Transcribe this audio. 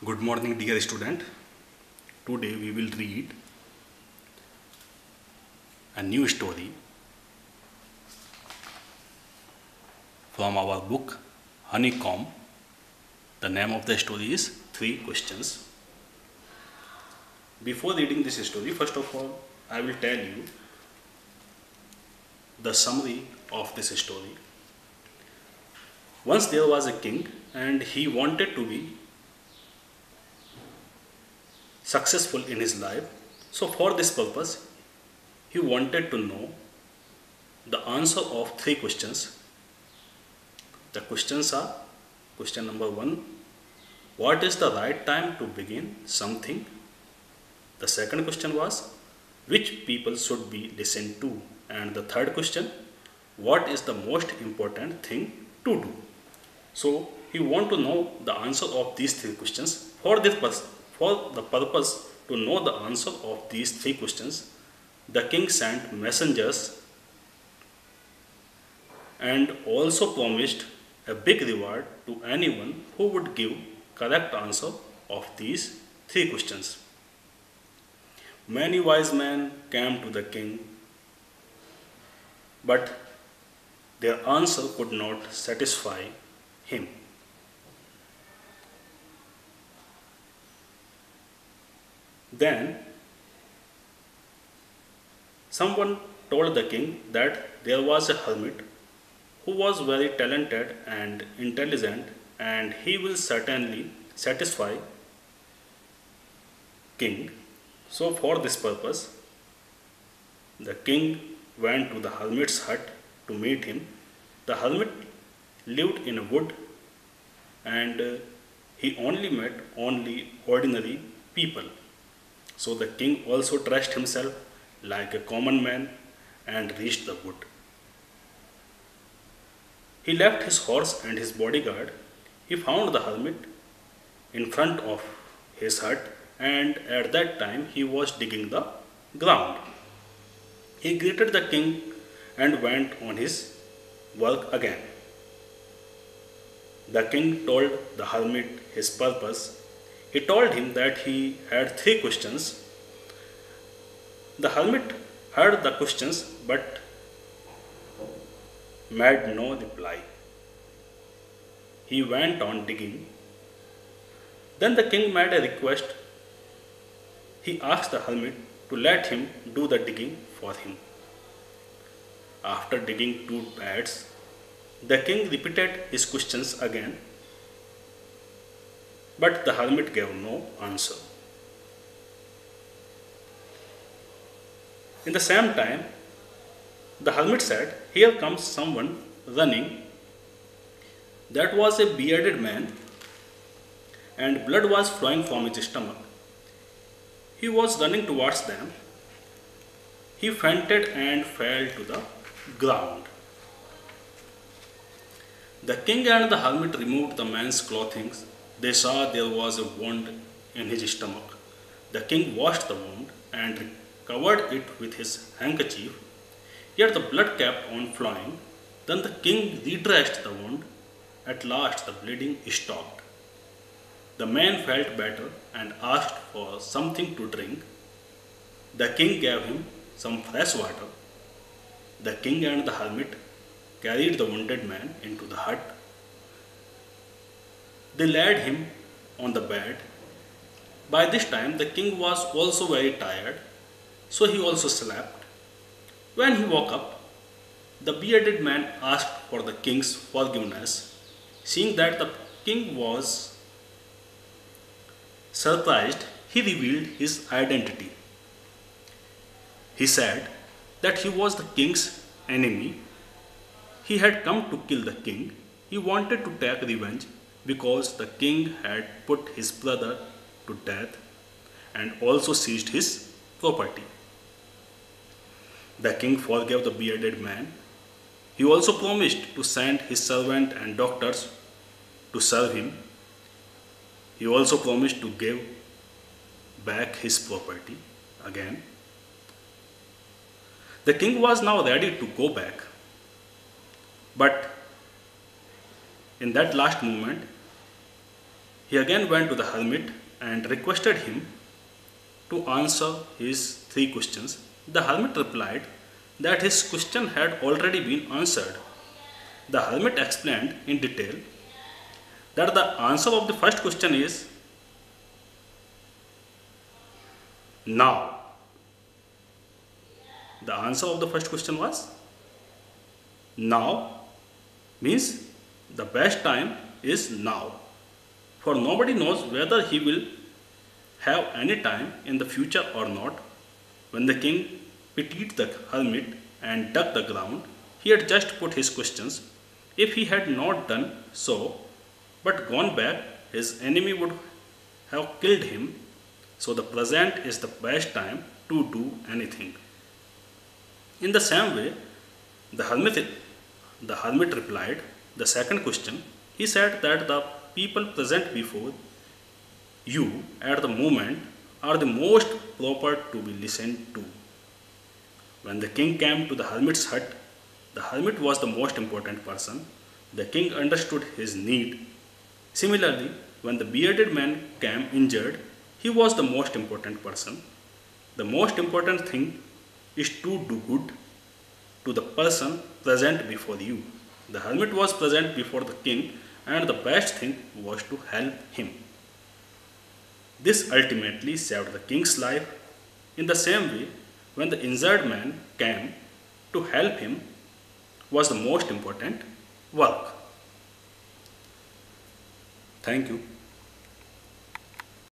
Good morning, dear student. Today we will read a new story from our book Honeycomb. The name of the story is Three Questions. Before reading this story, first of all, I will tell you the summary of this story. Once there was a king and he wanted to be successful in his life. So for this purpose, he wanted to know the answer of three questions. The questions are: question number 1, what is the right time to begin something? The second question was, which people should be listened to? And the third question, what is the most important thing to do? So he want to know the answer of these three questions. For the purpose to know the answer of these three questions, the king sent messengers and also promised a big reward to anyone who would give correct answer of these three questions. Many wise men came to the king, but their answer could not satisfy him. Then someone told the king that there was a hermit who was very talented and intelligent, and he will certainly satisfy king. So for this purpose, the king went to the hermit's hut to meet him. The hermit lived in a wood, and he only met ordinary people. So the king also dressed himself like a common man and reached the wood. He left his horse and his bodyguard. He found the hermit in front of his hut, and at that time he was digging the ground. He greeted the king and went on his work again. The king told the hermit his purpose. He told him that he had three questions. The hermit heard the questions but made no reply. He went on digging. Then the king made a request. He asked the hermit to let him do the digging for him. After digging 2 beds, the king repeated his questions again, but the hermit gave no answer. In the same time, the hermit said, "Here comes someone running." That was a bearded man, and blood was flowing from his stomach. He was running towards them. He fainted and fell to the ground. The king and the hermit removed the man's clothing. They saw there was a wound in his stomach. The king washed the wound and covered it with his handkerchief, yet the blood kept on flowing. Then the king redressed the wound. At last the bleeding stopped. The man felt better and asked for something to drink. The king gave him some fresh water. The king and the hermit carried the wounded man into the hut. They laid him on the bed. By this time the king was also very tired, so he also slept. When he woke up, the bearded man asked for the king's forgiveness. Seeing that the king was surprised, he revealed his identity. He said that he was the king's enemy. He had come to kill the king. He wanted to take revenge because the king had put his brother to death and also seized his property. The king forgave the bearded man. He also promised to send his servant and doctors to serve him. He also promised to give back his property again. The king was now ready to go back, but in that last moment, He again went to the hermit and requested him to answer his three questions. The hermit replied that his question had already been answered. The hermit explained in detail that the answer of the first question is now. The answer of the first question was now, means the best time is now. For nobody knows whether he will have any time in the future or not. When the king pitied the hermit and dug the ground, he had just put his questions. If he had not done so, but gone back, his enemy would have killed him. So the present is the best time to do anything. In the same way, the hermit replied the second question. He said that the people present before you at the moment are the most proper to be listened to. When the king came to the hermit's hut, the hermit was the most important person. The king understood his need. Similarly, when the bearded man came injured, he was the most important person. The most important thing is to do good to the person present before you. The hermit was present before the king, and the best thing was to help him. This ultimately saved the king's life. In the same way, when the injured man came, to help him was the most important work. Thank you.